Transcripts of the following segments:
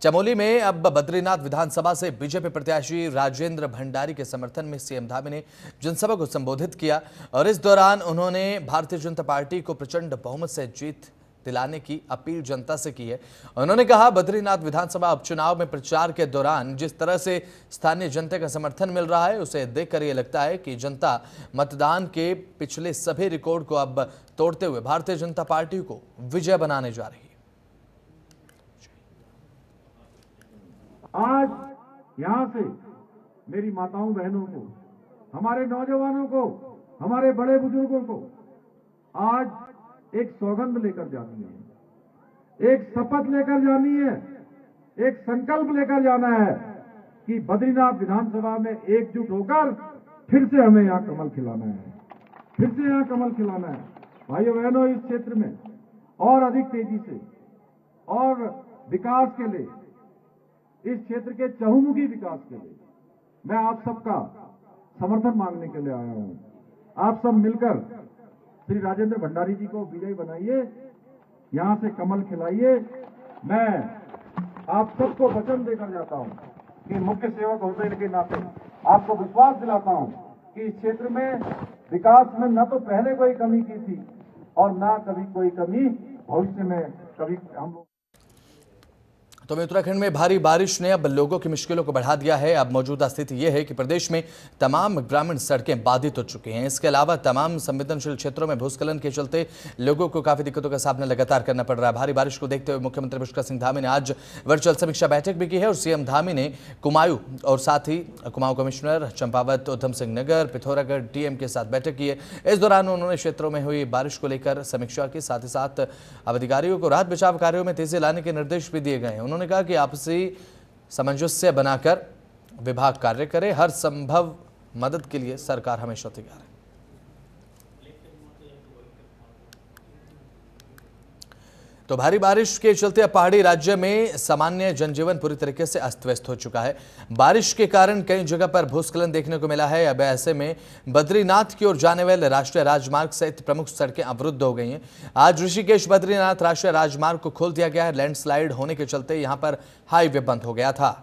चमोली में अब बद्रीनाथ विधानसभा से बीजेपी प्रत्याशी राजेंद्र भंडारी के समर्थन में सीएम धामी ने जनसभा को संबोधित किया और इस दौरान उन्होंने भारतीय जनता पार्टी को प्रचंड बहुमत से जीत दिलाने की अपील जनता से की है। उन्होंने कहा, बद्रीनाथ विधानसभा उपचुनाव में प्रचार के दौरान जिस तरह से स्थानीय जनता का समर्थन मिल रहा है, उसे देखकर यह लगता है कि जनता मतदान के पिछले सभी रिकॉर्ड को अब तोड़ते हुए भारतीय जनता पार्टी को विजय बनाने जा रही है। आज यहाँ से मेरी माताओं बहनों को, हमारे नौजवानों को, हमारे बड़े बुजुर्गों को आज एक सौगंध लेकर जानी है, एक शपथ लेकर जानी है, एक संकल्प लेकर जाना है कि बद्रीनाथ विधानसभा में एकजुट होकर फिर से हमें यहाँ कमल खिलाना है, फिर से यहाँ कमल खिलाना है। भाइयों बहनों, इस क्षेत्र में और अधिक तेजी से और विकास के लिए, इस क्षेत्र के चहुमुखी विकास के लिए मैं आप सबका समर्थन मांगने के लिए आया हूं। आप सब मिलकर श्री राजेंद्र भंडारी जी को विजयी बनाइए, यहां से कमल खिलाइए। मैं आप सबको वचन देकर जाता हूं कि मुख्य सेवक होने के नाते आपको विश्वास दिलाता हूं कि इस क्षेत्र में विकास में न तो पहले कोई कमी की थी और न कभी कोई कमी भविष्य में कभी हम। तो उत्तराखंड में भारी बारिश ने अब लोगों की मुश्किलों को बढ़ा दिया है। अब मौजूदा स्थिति यह है कि प्रदेश में तमाम ग्रामीण सड़कें बाधित हो चुकी हैं। इसके अलावा तमाम संवेदनशील क्षेत्रों में भूस्खलन के चलते लोगों को काफी दिक्कतों का सामना लगातार करना पड़ रहा है। भारी बारिश को देखते हुए मुख्यमंत्री पुष्कर सिंह धामी ने आज वर्चुअल समीक्षा बैठक भी की है और सीएम धामी ने कुमाऊं और साथ ही कुमाऊं कमिश्नर चंपावत, उधम सिंह नगर, पिथौरागढ़ डीएम के साथ बैठक की है। इस दौरान उन्होंने क्षेत्रों में हुई बारिश को लेकर समीक्षा की, साथ ही साथ अधिकारियों को राहत बचाव कार्यों में तेजी लाने के निर्देश भी दिए गए हैं। उन्होंने कहा कि आपसी सामंजस्य बनाकर विभाग कार्य करे, हर संभव मदद के लिए सरकार हमेशा तैयार है। तो भारी बारिश के चलते अब पहाड़ी राज्य में सामान्य जनजीवन पूरी तरीके से अस्त व्यस्त हो चुका है। बारिश के कारण कई जगह पर भूस्खलन देखने को मिला है। अब ऐसे में बद्रीनाथ की ओर जाने वाले राष्ट्रीय राजमार्ग सहित प्रमुख सड़कें अवरुद्ध हो गई हैं। आज ऋषिकेश बद्रीनाथ राष्ट्रीय राजमार्ग को खोल दिया गया है। लैंडस्लाइड होने के चलते यहां पर हाईवे बंद हो गया था।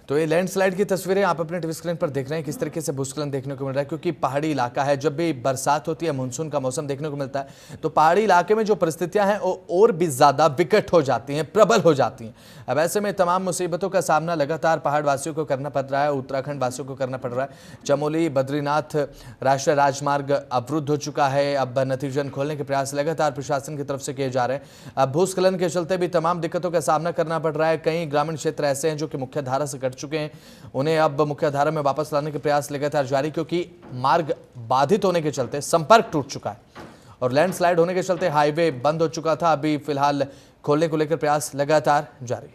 तो ये लैंडस्लाइड की तस्वीरें आप अपने टीवी स्क्रीन पर देख रहे हैं, किस तरीके से भूस्खलन देखने को मिल रहा है। क्योंकि पहाड़ी इलाका है, जब भी बरसात होती है, मानसून का मौसम देखने को मिलता है, तो पहाड़ी इलाके में जो परिस्थितियां हैं वो और भी ज्यादा विकट हो जाती हैं, प्रबल हो जाती हैं। अब ऐसे में तमाम मुसीबतों का सामना लगातार पहाड़ वासियों को करना पड़ रहा है, उत्तराखंड वासियों को करना पड़ रहा है। चमोली बद्रीनाथ राष्ट्रीय राजमार्ग अवरुद्ध हो चुका है। अब नतीजन खोलने के प्रयास लगातार प्रशासन की तरफ से किए जा रहे हैं। अब भूस्खलन के चलते भी तमाम दिक्कतों का सामना करना पड़ रहा है। कई ग्रामीण क्षेत्र ऐसे हैं जो कि मुख्य धारा से कट चुके हैं, उन्हें अब मुख्य धारा में वापस लाने के प्रयास लगातार जारी, क्योंकि मार्ग बाधित होने के चलते संपर्क टूट चुका है और लैंडस्लाइड होने के चलते हाईवे बंद हो चुका था। अभी फिलहाल खोलने को लेकर प्रयास लगातार जारी।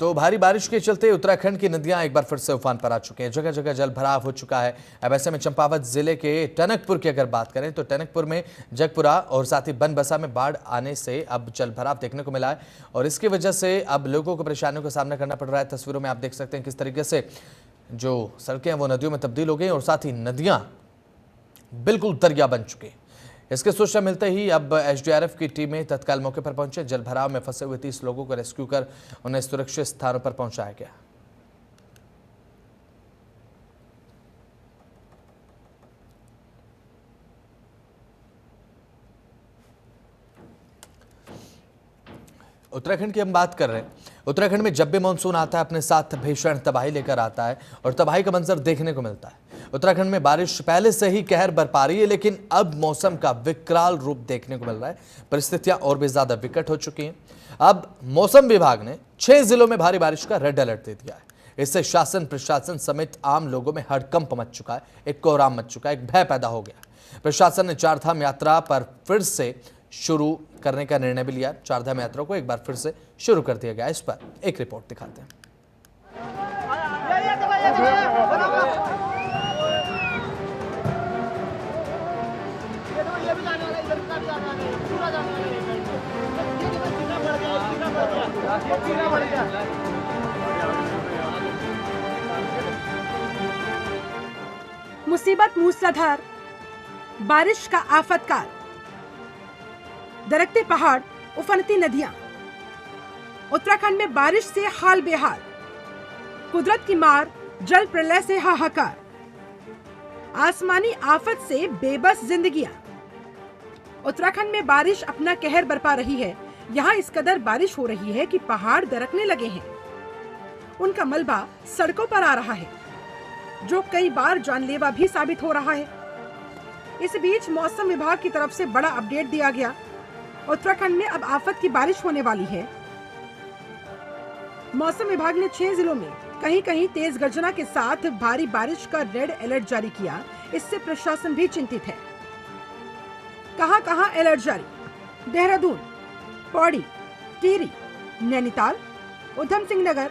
तो भारी बारिश के चलते उत्तराखंड की नदियां एक बार फिर से उफान पर आ चुके हैं, जगह जगह जल भराव हो चुका है। अब ऐसे में चंपावत जिले के टनकपुर की अगर बात करें तो टनकपुर में जगपुरा और साथ ही बनबसा में बाढ़ आने से अब जल भराव देखने को मिला है और इसकी वजह से अब लोगों को परेशानियों का सामना करना पड़ रहा है। तस्वीरों में आप देख सकते हैं किस तरीके से जो सड़कें हैं वो नदियों में तब्दील हो गई और साथ ही नदियां बिल्कुल दरिया बन चुकी हैं। इसके सूचना मिलते ही अब एसडीआरएफ की टीमें तत्काल मौके पर पहुंचे। जल भराव में फंसे हुए 30 लोगों को रेस्क्यू कर उन्हें सुरक्षित स्थानों पर पहुंचाया गया। उत्तराखंड की हम बात कर रहे हैं। उत्तराखंड में जब भी मानसून आता है अपने साथ भीषण तबाही लेकर आता है और तबाही का मंजर देखने को मिलता है। उत्तराखंड में बारिश पहले से ही कहर बरपा रही है, लेकिन अब मौसम का विकराल रूप देखने को मिल रहा है। परिस्थितियां और भी ज्यादा विकट हो चुकी हैं। अब मौसम विभाग ने 6 जिलों में भारी बारिश का रेड अलर्ट दे दिया है। इससे शासन प्रशासन समेत आम लोगों में हड़कंप मच चुका है, एक कोहराम मच चुका है, एक भय पैदा हो गया। प्रशासन ने चारधाम यात्रा पर फिर से शुरू करने का निर्णय भी लिया। चारधाम यात्रा को एक बार फिर से शुरू कर दिया गया। इस पर एक रिपोर्ट दिखाते हैं। मुसीबत मुसीबत मूसलाधार, बारिश का आफतकाल, दरकते पहाड़, उफनती नदियां। उत्तराखंड में बारिश से हाल बेहाल, कुदरत की मार, जल प्रलय से हाहाकार, आसमानी आफत से बेबस जिंदगियां। उत्तराखंड में बारिश अपना कहर बरपा रही है। यहाँ इस कदर बारिश हो रही है कि पहाड़ दरकने लगे हैं। उनका मलबा सड़कों पर आ रहा है, जो कई बार जानलेवा भी साबित हो रहा है। इस बीच मौसम विभाग की तरफ से बड़ा अपडेट दिया गया। उत्तराखंड में अब आफत की बारिश होने वाली है। मौसम विभाग ने 6 जिलों में कहीं कहीं तेज गर्जना के साथ भारी बारिश का रेड अलर्ट जारी किया। इससे प्रशासन भी चिंतित है। कहां-कहां अलर्ट जारी? देहरादून, पौड़ी, टिहरी, नैनीताल, उधम सिंह नगर,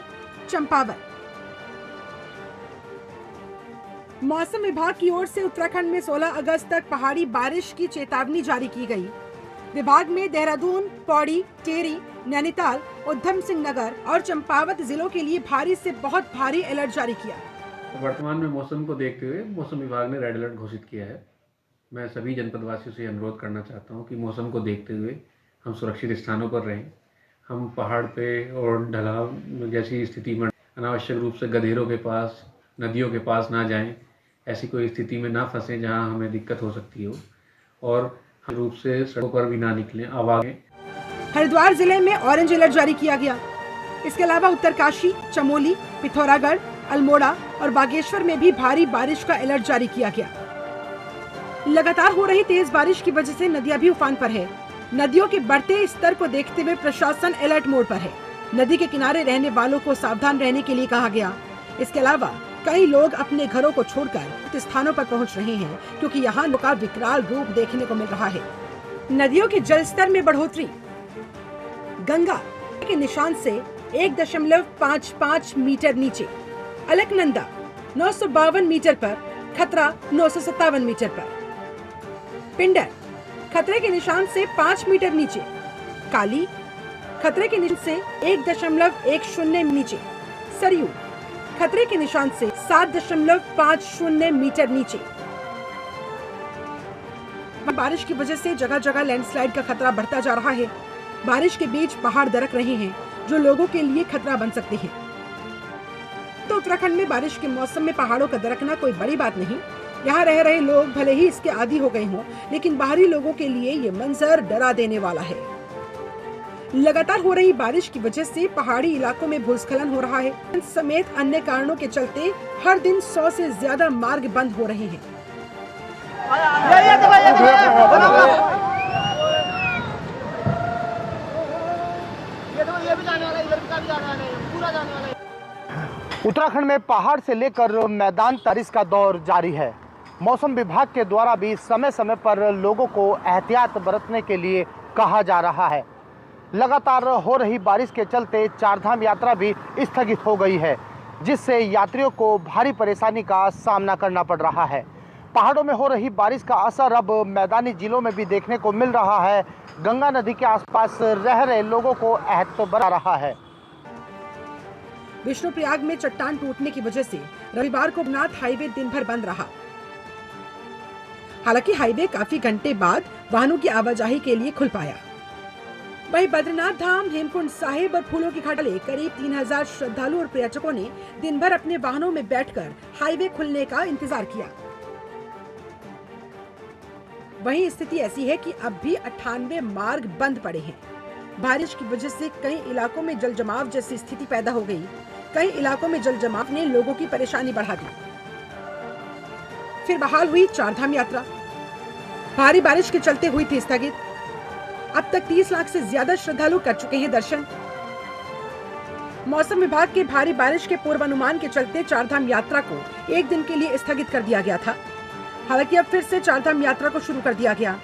चंपावत। मौसम विभाग की ओर से उत्तराखंड में 16 अगस्त तक पहाड़ी बारिश की चेतावनी जारी की गई। विभाग में देहरादून, पौड़ी, टिहरी, नैनीताल, उधम सिंह नगर और चंपावत जिलों के लिए भारी से बहुत भारी अलर्ट जारी किया। वर्तमान में मौसम को देखते हुए मौसम विभाग ने रेड अलर्ट घोषित किया है। मैं सभी जनपद वासियों से अनुरोध करना चाहता हूं कि मौसम को देखते हुए हम सुरक्षित स्थानों पर रहें। हम पहाड़ पे और ढलाव जैसी स्थिति में अनावश्यक रूप से गधेरों के पास, नदियों के पास ना जाएं। ऐसी कोई स्थिति में ना फंसें जहां हमें दिक्कत हो सकती हो, और रूप से सड़कों पर भी ना निकलें। आवागें। हरिद्वार जिले में ऑरेंज अलर्ट जारी किया गया। इसके अलावा उत्तरकाशी, चमोली, पिथौरागढ़, अल्मोड़ा और बागेश्वर में भी भारी बारिश का अलर्ट जारी किया गया। लगातार हो रही तेज बारिश की वजह से नदियां भी उफान पर है। नदियों के बढ़ते स्तर को देखते हुए प्रशासन अलर्ट मोड पर है। नदी के किनारे रहने वालों को सावधान रहने के लिए कहा गया। इसके अलावा कई लोग अपने घरों को छोड़कर स्थानों पर पहुंच रहे हैं, क्योंकि यहाँ का विकराल रूप देखने को मिल रहा है। नदियों के जलस्तर में बढ़ोतरी। गंगा के निशान से 1.55 मीटर नीचे, अलकनंदा 952 मीटर पर, खतरा 957 मीटर पर, पिंडर खतरे के निशान से 5 मीटर नीचे, काली खतरे के निशान से 1.10 नीचे, सरयू खतरे के निशान से 7.50 मीटर नीचे। बारिश की वजह से जगह जगह लैंडस्लाइड का खतरा बढ़ता जा रहा है। बारिश के बीच पहाड़ दरक रहे हैं, जो लोगों के लिए खतरा बन सकते हैं। तो उत्तराखंड में बारिश के मौसम में पहाड़ों का दरकना कोई बड़ी बात नहीं। यहाँ रह रहे लोग भले ही इसके आदी हो गए हों, लेकिन बाहरी लोगों के लिए ये मंजर डरा देने वाला है। लगातार हो रही बारिश की वजह से पहाड़ी इलाकों में भूस्खलन हो रहा है। समेत अन्य कारणों के चलते हर दिन 100 से ज्यादा मार्ग बंद हो रहे हैं। उत्तराखंड में पहाड़ से लेकर मैदान बारिश का दौर जारी है। मौसम विभाग के द्वारा भी समय समय पर लोगों को एहतियात बरतने के लिए कहा जा रहा है। लगातार हो रही बारिश के चलते चारधाम यात्रा भी स्थगित हो गई है, जिससे यात्रियों को भारी परेशानी का सामना करना पड़ रहा है। पहाड़ों में हो रही बारिश का असर अब मैदानी जिलों में भी देखने को मिल रहा है। गंगा नदी के आसपास रह रहे लोगों को आहत बना रहा है। विष्णुप्रयाग में चट्टान टूटने की वजह से रविवार को बद्रीनाथ हाईवे दिन भर बंद रहा। हालांकि हाईवे काफी घंटे बाद वाहनों की आवाजाही के लिए खुल पाया। वहीं बद्रीनाथ धाम, हेमकुंड साहिब और फूलों की घाटी करीब 3000 श्रद्धालु और पर्यटकों ने दिन भर अपने वाहनों में बैठकर हाईवे खुलने का इंतजार किया। वहीं स्थिति ऐसी है कि अब भी 98 मार्ग बंद पड़े हैं। बारिश की वजह से कई इलाकों में जल जमाव जैसी स्थिति पैदा हो गई। कई इलाकों में जल जमाव ने लोगों की परेशानी बढ़ा दी। फिर बहाल हुई चारधाम यात्रा। भारी बारिश के चलते हुई थी स्थगित। अब तक 30 लाख से ज्यादा श्रद्धालु कर चुके हैं दर्शन। मौसम विभाग के भारी बारिश के पूर्वानुमान के चलते चारधाम यात्रा को एक दिन के लिए स्थगित कर दिया गया था। हालांकि अब फिर से चारधाम यात्रा को शुरू कर दिया गया।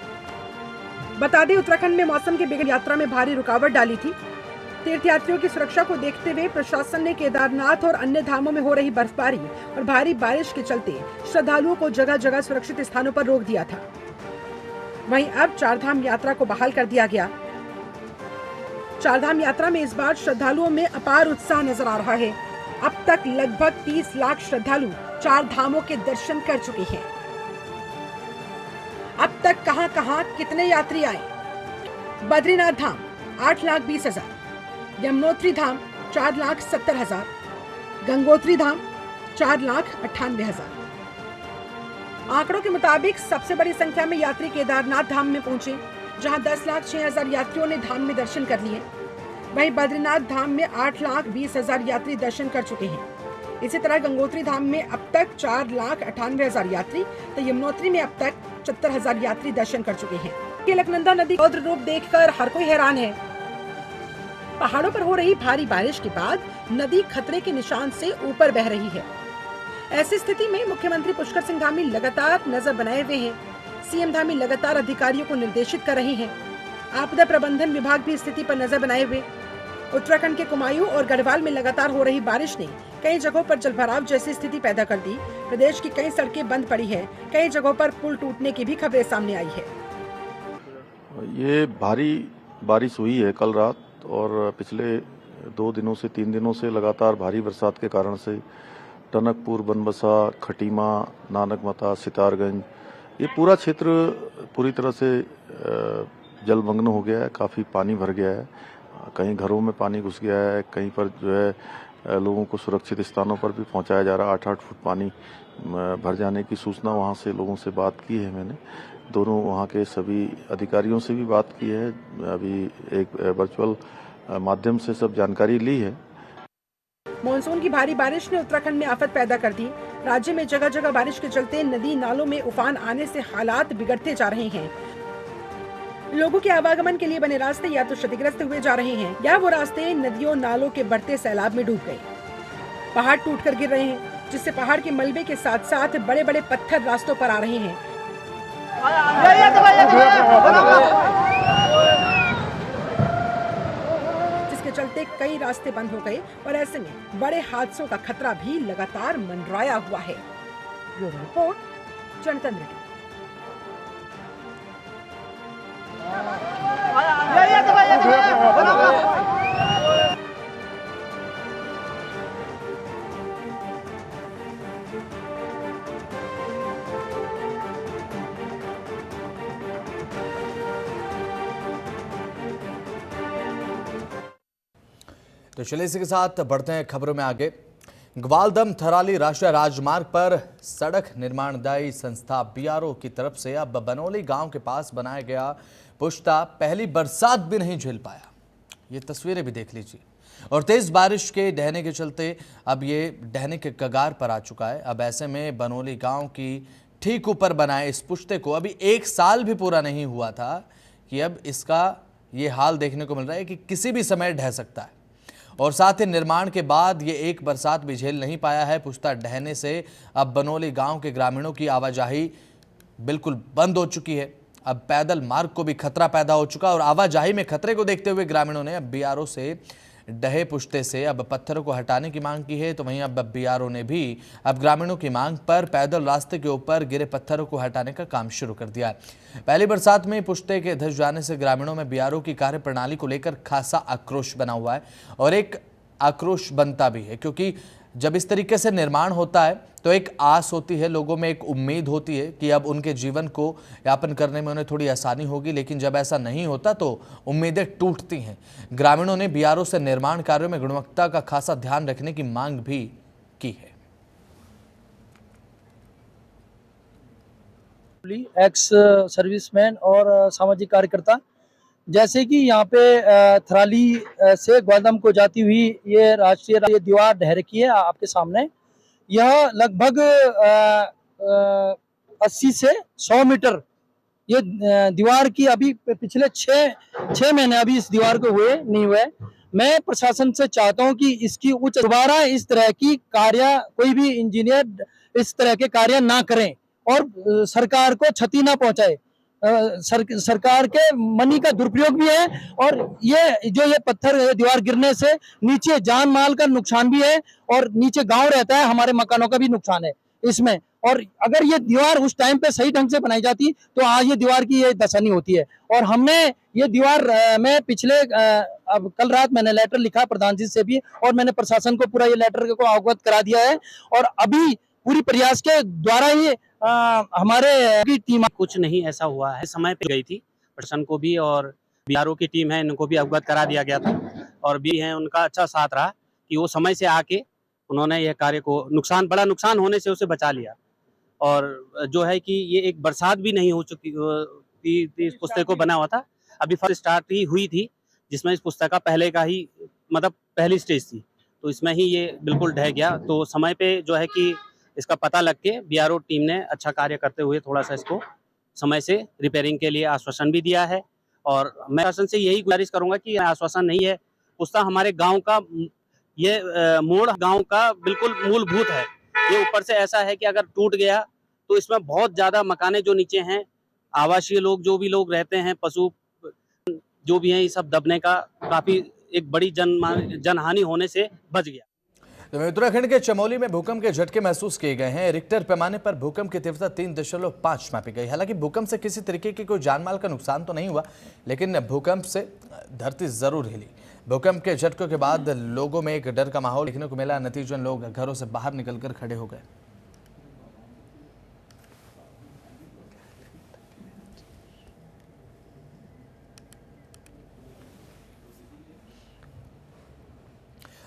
बता दें, उत्तराखंड में मौसम के बिगड़ यात्रा में भारी रुकावट डाली थी। तीर्थयात्रियों की सुरक्षा को देखते हुए प्रशासन ने केदारनाथ और अन्य धामों में हो रही बर्फबारी और भारी बारिश के चलते श्रद्धालुओं को जगह जगह सुरक्षित स्थानों पर रोक दिया था। वहीं अब चारधाम यात्रा को बहाल कर दिया गया। चारधाम यात्रा में इस बार श्रद्धालुओं में अपार उत्साह नजर आ रहा है। अब तक लगभग 30 लाख श्रद्धालु चार धामों के दर्शन कर चुके हैं। अब तक कहां-कहां कितने यात्री आए? बद्रीनाथ धाम 8,20,000, यमुनोत्री धाम 4,70,000, गंगोत्री धाम 4,98,000। आंकड़ों के मुताबिक सबसे बड़ी संख्या में यात्री केदारनाथ धाम में पहुंचे, जहां 10,06,000 यात्रियों ने धाम में दर्शन कर लिए। वहीं बद्रीनाथ धाम में 8,20,000 यात्री दर्शन कर चुके हैं। इसी तरह गंगोत्री धाम में अब तक 4,98,000 यात्री, तो यमुनोत्री में अब तक 74,000 यात्री दर्शन कर चुके हैं। अलकनंदा नदी का रौद्र रूप देखकर हर कोई हैरान है। पहाड़ों पर हो रही भारी बारिश के बाद नदी खतरे के निशान से ऊपर बह रही है। ऐसी स्थिति में मुख्यमंत्री पुष्कर सिंह धामी लगातार नजर बनाए हुए हैं। सीएम धामी लगातार अधिकारियों को निर्देशित कर रहे हैं। आपदा प्रबंधन विभाग भी स्थिति पर नजर बनाए हुए। उत्तराखंड के कुमायूं और गढ़वाल में लगातार हो रही बारिश ने कई जगहों पर जलभराव जैसी स्थिति पैदा कर दी। प्रदेश की कई सड़कें बंद पड़ी है, कई जगहों पर पुल टूटने की भी खबरें सामने आई है। ये भारी बारिश हुई है कल रात, और पिछले 2 दिनों से 3 दिनों से लगातार भारी बरसात के कारण से टनकपुर, बनबसा, खटीमा, नानकमता, सितारगंज, ये पूरा क्षेत्र पूरी तरह से जलमग्न हो गया है। काफ़ी पानी भर गया है, कहीं घरों में पानी घुस गया है, कहीं पर जो है लोगों को सुरक्षित स्थानों पर भी पहुंचाया जा रहा है। 8-8 फुट पानी भर जाने की सूचना वहां से लोगों से बात की है मैंने। दोनों वहां के सभी अधिकारियों से भी बात की है, अभी एक वर्चुअल माध्यम से सब जानकारी ली है। मॉनसून की भारी बारिश ने उत्तराखंड में आफत पैदा कर दी। राज्य में जगह जगह बारिश के चलते नदी नालों में उफान आने से हालात बिगड़ते जा रहे हैं। लोगों के आवागमन के लिए बने रास्ते या तो क्षतिग्रस्त हुए जा रहे हैं, या वो रास्ते नदियों नालों के बढ़ते सैलाब में डूब गए। पहाड़ टूटकर गिर रहे हैं, जिससे पहाड़ के मलबे के साथ साथ बड़े बड़े पत्थर रास्तों पर आ रहे हैं। जिसके चलते कई रास्ते बंद हो गए और ऐसे में बड़े हादसों का खतरा भी लगातार मंडराया हुआ है। ब्यूरो रिपोर्ट, जनतंत्र टीवी। तो चलिए इसी के साथ बढ़ते हैं खबरों में आगे। ग्वालदम थराली राष्ट्रीय राजमार्ग पर सड़क निर्माणदायी संस्था बीआरओ की तरफ से अब बनोली गांव के पास बनाया गया पुश्ता पहली बरसात भी नहीं झेल पाया। ये तस्वीरें भी देख लीजिए। और तेज बारिश के ढहने के चलते अब ये ढहने के कगार पर आ चुका है। अब ऐसे में बनोली गांव की ठीक ऊपर बनाए इस पुश्ते को अभी 1 साल भी पूरा नहीं हुआ था कि अब इसका ये हाल देखने को मिल रहा है कि किसी भी समय ढह सकता है। और साथ ही निर्माण के बाद ये एक बरसात भी झेल नहीं पाया है। पुश्ता ढहने से अब बनोली गांव के ग्रामीणों की आवाजाही बिल्कुल बंद हो चुकी है। अब पैदल मार्ग को भी खतरा पैदा हो चुका और आवाजाही में खतरे को देखते हुए ग्रामीणों ने अब बीआरओ से ढहे पुश्ते से अब पत्थरों को हटाने की मांग की है। तो वहीं अब बीआरओ ने भी अब ग्रामीणों की मांग पर पैदल रास्ते के ऊपर गिरे पत्थरों को हटाने का काम शुरू कर दिया है। पहली बरसात में पुश्ते के धंस जाने से ग्रामीणों में बीआरओ की कार्य प्रणाली को लेकर खासा आक्रोश बना हुआ है और एक आक्रोश बनता भी है, क्योंकि जब इस तरीके से निर्माण होता है तो एक आस होती है, लोगों में एक उम्मीद होती है कि अब उनके जीवन को यापन करने में उन्हें थोड़ी आसानी होगी। लेकिन जब ऐसा नहीं होता तो उम्मीदें टूटती हैं। ग्रामीणों ने बीआरओ से निर्माण कार्यों में गुणवत्ता का खासा ध्यान रखने की मांग भी की है। एक्स सर्विसमैन और सामाजिक कार्यकर्ता, जैसे कि यहाँ पे थराली से ग्वालदम को जाती हुई ये राष्ट्रीय दीवार ढह रखी है आपके सामने। यह लगभग 80 से 100 मीटर ये दीवार की अभी पिछले 6 महीने अभी इस दीवार को नहीं हुए। मैं प्रशासन से चाहता हूं कि इसकी उच्च दोबारा इस तरह की कार्य कोई भी इंजीनियर इस तरह के कार्य ना करें और सरकार को क्षति ना पहुंचाए। सरकार के मनी का दुरुपयोग भी है और ये पत्थर दीवार गिरने से नीचे जान माल का नुकसान भी है और नीचे गांव रहता है, हमारे मकानों का भी नुकसान है इसमें। और अगर ये दीवार उस टाइम पे सही ढंग से बनाई जाती तो आज ये दीवार की ये दशा नहीं होती है। और हमने ये दीवार में पिछले अब कल रात मैंने लेटर लिखा प्रधान जी से भी और मैंने प्रशासन को पूरा ये लेटर को अवगत करा दिया है और अभी पूरी प्रयास के द्वारा ही हमारे की टीम कुछ नहीं ऐसा हुआ है, समय पे गई थी प्रशासन को भी, और बीआरओ की टीम है, इनको भी अवगत करा दिया गया था, और भी है उनका अच्छा साथ रहा कि वो समय से आके उन्होंने यह कार्य को बड़ा नुकसान होने से उसे बचा लिया। और जो है कि ये एक बरसात भी नहीं हो चुकी इस पुस्तक को बना हुआ था, अभी फर्स्ट स्टार्ट ही हुई थी, जिसमें इस पुस्तक का पहले का ही मतलब पहली स्टेज थी, तो इसमें ही ये बिल्कुल ढह गया। तो समय पे जो है कि इसका पता लग के बीआरओ टीम ने अच्छा कार्य करते हुए थोड़ा सा इसको समय से रिपेयरिंग के लिए आश्वासन भी दिया है। और मैं शासन से यही गुजारिश करूंगा कि आश्वासन नहीं है, पुस्तक हमारे गांव का ये मोड़ गांव का बिल्कुल मूलभूत है। ये ऊपर से ऐसा है कि अगर टूट गया तो इसमें बहुत ज्यादा मकाने जो नीचे हैं, आवासीय लोग जो भी लोग रहते हैं, पशु जो भी हैं, ये सब दबने का काफी एक बड़ी जनहानि होने से बच गया। तो उत्तराखंड के चमोली में भूकंप के झटके महसूस किए गए हैं। रिक्टर पैमाने पर भूकंप की तीव्रता 3.5 मापी गई। हालांकि भूकंप से किसी तरीके की कोई जानमाल का नुकसान तो नहीं हुआ, लेकिन भूकंप से धरती जरूर हिली। भूकंप के झटकों के बाद लोगों में एक डर का माहौल देखने को मिला। नतीजतन लोग घरों से बाहर निकलकर खड़े हो गए।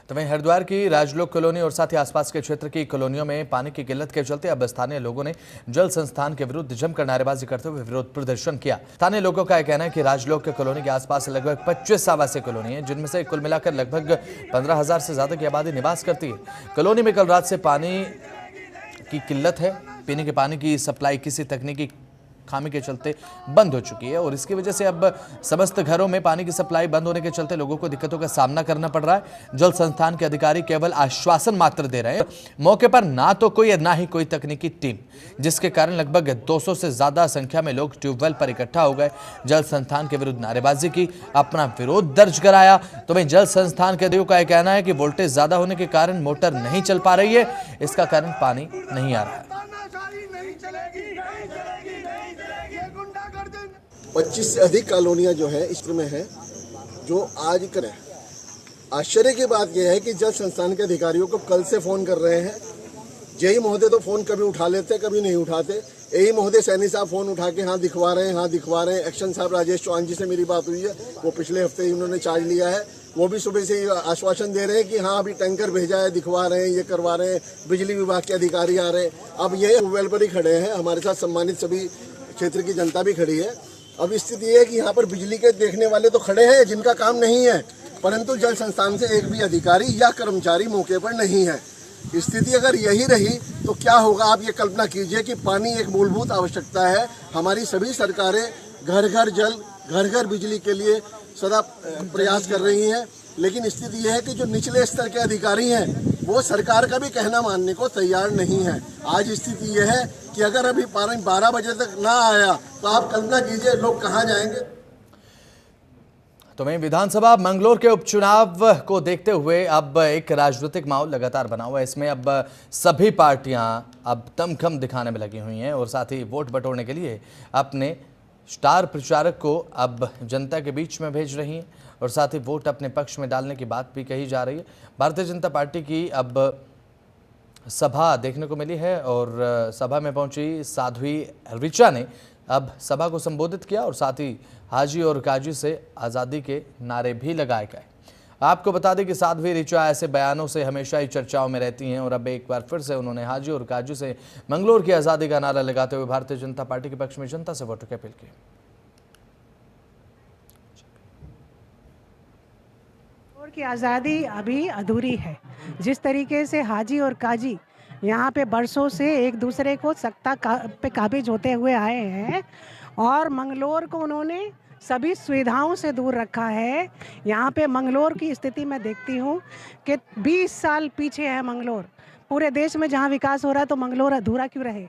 तो वहीं हरिद्वार की राजलोक कॉलोनी और साथ ही आसपास के क्षेत्र की कॉलोनियों में पानी की किल्लत के चलते अब स्थानीय लोगों ने जल संस्थान के विरुद्ध जमकर नारेबाजी करते हुए विरोध प्रदर्शन किया। स्थानीय लोगों का कहना है कि राजलोक के कॉलोनी के आसपास लगभग 25 आवासीय कॉलोनी है, जिनमें से कुल मिलाकर लगभग 15,000 से ज्यादा की आबादी निवास करती है। कॉलोनी में कल रात से पानी की किल्लत है। पीने के पानी की सप्लाई किसी तकनीकी खामी के चलते बंद हो चुकी है और इसकी वजह से अब समस्त घरों में पानी की सप्लाई बंद होने के चलते लोगों को दिक्कतों का सामना करना पड़ रहा है। जल संस्थान के अधिकारी केवल आश्वासन मात्र दे रहे हैं, मौके पर ना तो कोई ना ही कोई तकनीकी टीम, जिसके कारण लगभग 200 से ज्यादा संख्या में लोग ट्यूबवेल पर इकट्ठा हो गए। जल संस्थान के विरुद्ध नारेबाजी की, अपना विरोध दर्ज कराया। तो वहीं जल संस्थान के अधिकारियों का कहना है कि वोल्टेज ज्यादा होने के कारण मोटर नहीं चल पा रही है, इसका कारण पानी नहीं आ रहा है। 25 से अधिक कॉलोनियां जो है इस में है, जो आज करें। आश्चर्य की बात यह है कि जल संस्थान के अधिकारियों को कल से फोन कर रहे हैं। जेई महोदय तो फोन कभी उठा लेते कभी नहीं उठाते। यही महोदय सैनी साहब फोन उठा के हाँ दिखवा रहे हैं। एक्शन साहब राजेश चौहान जी से मेरी बात हुई है, वो पिछले हफ्ते ही उन्होंने चार्ज लिया है। वो भी सुबह से आश्वासन दे रहे हैं कि हाँ अभी टैंकर भेजा है, दिखवा रहे हैं, ये करवा रहे हैं। बिजली विभाग के अधिकारी आ रहे हैं। अब ये ट्यूबवेल पर ही खड़े हैं, हमारे साथ सम्मानित सभी क्षेत्र की जनता भी खड़ी है। अब स्थिति ये है कि यहाँ पर बिजली के देखने वाले तो खड़े हैं जिनका काम नहीं है, परंतु जल संस्थान से एक भी अधिकारी या कर्मचारी मौके पर नहीं है। स्थिति अगर यही रही तो क्या होगा, आप ये कल्पना कीजिए कि पानी एक मूलभूत आवश्यकता है। हमारी सभी सरकारें घर घर जल, घर घर बिजली के लिए सदा प्रयास कर रही हैं, लेकिन स्थिति यह है कि जो निचले स्तर के अधिकारी हैं वो सरकार का भी कहना मानने को तैयार नहीं है। आज स्थिति यह है कि अगर अभी 12 बजे तक ना आया तो आप कल्पना कीजिए लोग कहाँ जाएंगे। तो वहीं विधानसभा मंगलौर के उपचुनाव को देखते हुए अब एक राजनीतिक माहौल लगातार बना हुआ है। इसमें अब सभी पार्टियां अब दमखम दिखाने में लगी हुई हैं और साथ ही वोट बटोरने के लिए अपने स्टार प्रचारक को अब जनता के बीच में भेज रही हैं और साथ ही वोट अपने पक्ष में डालने की बात भी कही जा रही है। भारतीय जनता पार्टी की अब सभा देखने को मिली है और सभा में पहुंची साध्वी ऋचा ने अब सभा को संबोधित किया और साथ ही हाजी और काजी से आज़ादी के नारे भी लगाए गए। आपको बता दें कि साध्वी ऋचा ऐसे बयानों से हमेशा ही चर्चाओं में रहती हैं और अब एक बार फिर से उन्होंने हाजी और काजी से मंगलौर की आज़ादी का नारा लगाते हुए भारतीय जनता पार्टी के पक्ष में जनता से वोटों की अपील की। की आज़ादी अभी अधूरी है। जिस तरीके से हाजी और काजी यहाँ पे बरसों से एक दूसरे को सत्ता पे काबिज होते हुए आए हैं और मंगलौर को उन्होंने सभी सुविधाओं से दूर रखा है। यहाँ पे मंगलौर की स्थिति मैं देखती हूँ कि 20 साल पीछे है मंगलौर। पूरे देश में जहाँ विकास हो रहा है तो मंगलौर अधूरा क्यों रहे।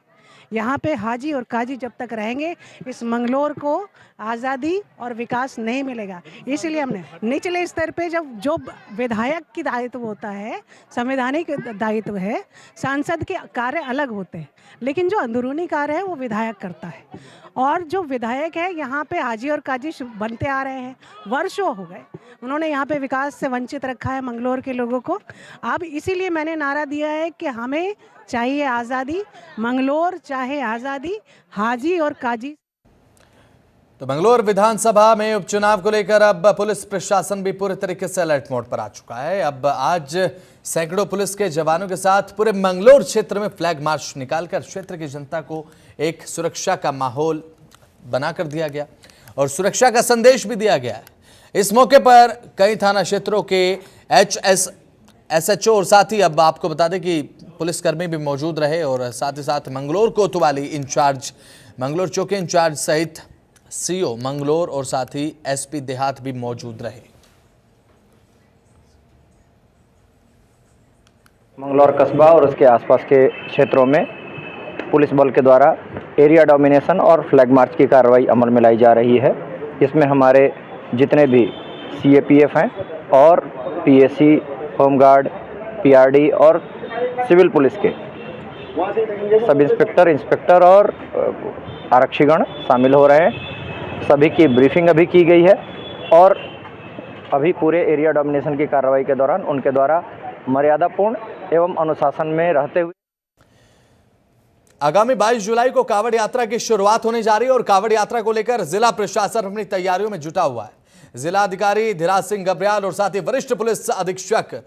यहाँ पे हाजी और काजी जब तक रहेंगे इस मंगलौर को आज़ादी और विकास नहीं मिलेगा। इसलिए हमने निचले स्तर पे जो विधायक की दायित्व होता है, संवैधानिक दायित्व है, सांसद के कार्य अलग होते हैं, लेकिन जो अंदरूनी कार्य है वो विधायक करता है और जो विधायक है यहाँ पे हाजी और काजी बनते आ रहे हैं, वर्षों हो गए। उन्होंने यहाँ पे विकास से वंचित रखा है मंगलौर के लोगों को। अब इसीलिए मैंने नारा दिया है कि हमें चाहिए आज़ादी, मंगलौर चाहे आज़ादी, हाजी और काजी। तो मंगलौर विधानसभा में उपचुनाव को लेकर अब पुलिस प्रशासन भी पूरे तरीके से अलर्ट मोड पर आ चुका है। अब आज सैकड़ों पुलिस के जवानों के साथ पूरे मंगलौर क्षेत्र में फ्लैग मार्च निकालकर क्षेत्र की जनता को एक सुरक्षा का माहौल बनाकर दिया गया और सुरक्षा का संदेश भी दिया गया है। इस मौके पर कई थाना क्षेत्रों के SHO और साथ ही अब आपको बता दें कि पुलिसकर्मी भी मौजूद रहे और साथ ही साथ मंगलौर कोतवाली इंचार्ज, मंगलौर चौकी इंचार्ज सहित CO मंगलौर और साथ ही SP देहात भी मौजूद रहे। मंगलौर कस्बा और उसके आसपास के क्षेत्रों में पुलिस बल के द्वारा एरिया डोमिनेशन और फ्लैग मार्च की कार्रवाई अमल में लाई जा रही है। इसमें हमारे जितने भी CAPF हैं और PSC, होमगार्ड, PRD और सिविल पुलिस के सब इंस्पेक्टर और आरक्षीगण शामिल हो रहे हैं। सभी की ब्रीफिंग अभी की गई है और अभी पूरे एरिया डोमिनेशन की कार्रवाई के दौरान उनके द्वारा मर्यादापूर्ण एवं अनुशासन में रहते हुए आगामी 22 जुलाई को कांवड़ यात्रा की शुरुआत होने जा रही है और कांवड़ यात्रा को लेकर जिला प्रशासन अपनी तैयारियों में जुटा हुआ है। जिला अधिकारी धीराज सिंह गब्रियाल और साथ ही वरिष्ठ पुलिस अधीक्षक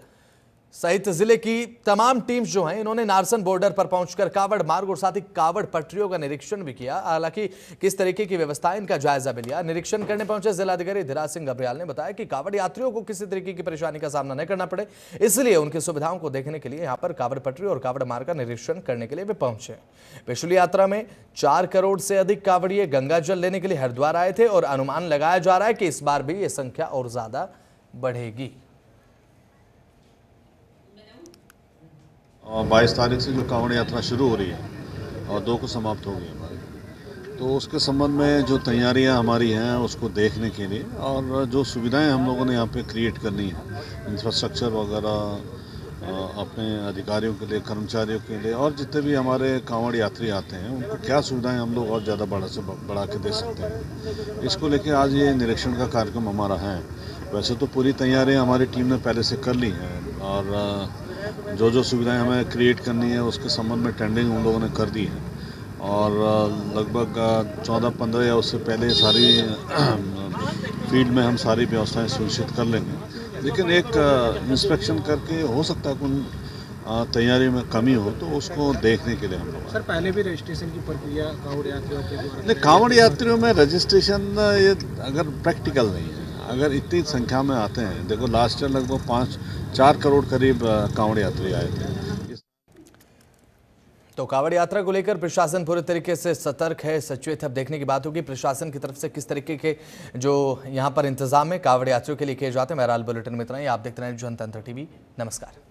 सहित जिले की तमाम टीम्स जो हैं, इन्होंने नारसन बॉर्डर पर पहुंचकर कावड़ मार्ग और साथ ही कावड़ पटरियों का निरीक्षण भी किया। हालांकि किस तरीके की व्यवस्थाएं, इनका जायजा भी लिया। निरीक्षण करने पहुंचे जिलाधिकारी धीराज सिंह गब्रियाल ने बताया कि कावड़ यात्रियों को किसी तरीके की परेशानी का सामना न करना पड़े, इसलिए उनकी सुविधाओं को देखने के लिए यहाँ पर कावड़ पटरी और कावड़ मार्ग का निरीक्षण करने के लिए वे पहुंचे। पिछली यात्रा में 4 करोड़ से अधिक कावड़िए गंगा जल लेने के लिए हरिद्वार आए थे और अनुमान लगाया जा रहा है कि इस बार भी ये संख्या और ज्यादा बढ़ेगी। और 22 तारीख से जो कांवड़ यात्रा शुरू हो रही है और 2 को समाप्त हो गई हमारी, तो उसके संबंध में जो तैयारियां हमारी हैं उसको देखने के लिए और जो सुविधाएं हम लोगों ने यहाँ पे क्रिएट करनी है, इंफ्रास्ट्रक्चर वगैरह अपने अधिकारियों के लिए, कर्मचारियों के लिए और जितने भी हमारे कांवड़ यात्री आते हैं उनको क्या सुविधाएं हम लोग और ज़्यादा बढ़ा के दे सकते हैं, इसको लेके आज ये निरीक्षण का कार्यक्रम हमारा है। वैसे तो पूरी तैयारियाँ हमारी टीम ने पहले से कर ली हैं और जो सुविधाएं हमें क्रिएट करनी है उसके संबंध में टेंडरिंग उन लोगों ने कर दी है और लगभग 14-15 या उससे पहले सारी फील्ड में हम सारी व्यवस्थाएं सुनिश्चित कर लेंगे। लेकिन एक इंस्पेक्शन करके हो सकता है उन तैयारी में कमी हो तो उसको देखने के लिए हम लोग। सर, पहले भी रजिस्ट्रेशन की प्रक्रिया कांवड़ यात्रियों के द्वारा? नहीं, कांवड़ यात्रियों में रजिस्ट्रेशन ये अगर प्रैक्टिकल नहीं है, अगर इतनी संख्या में आते हैं, देखो लास्ट ईयर लगभग 4 करोड़ करीब कांवड़ यात्री आए थे। तो कांवड़ यात्रा को लेकर प्रशासन पूरे तरीके से सतर्क है, सचेत है। अब देखने की बात होगी प्रशासन की तरफ से किस तरीके के जो यहां पर इंतजाम है कांवड़ यात्रियों के लिए किए जाते हैं। बहरहाल बुलेटिन में इतना ही। आप देखते रहें जनतंत्र TV। नमस्कार।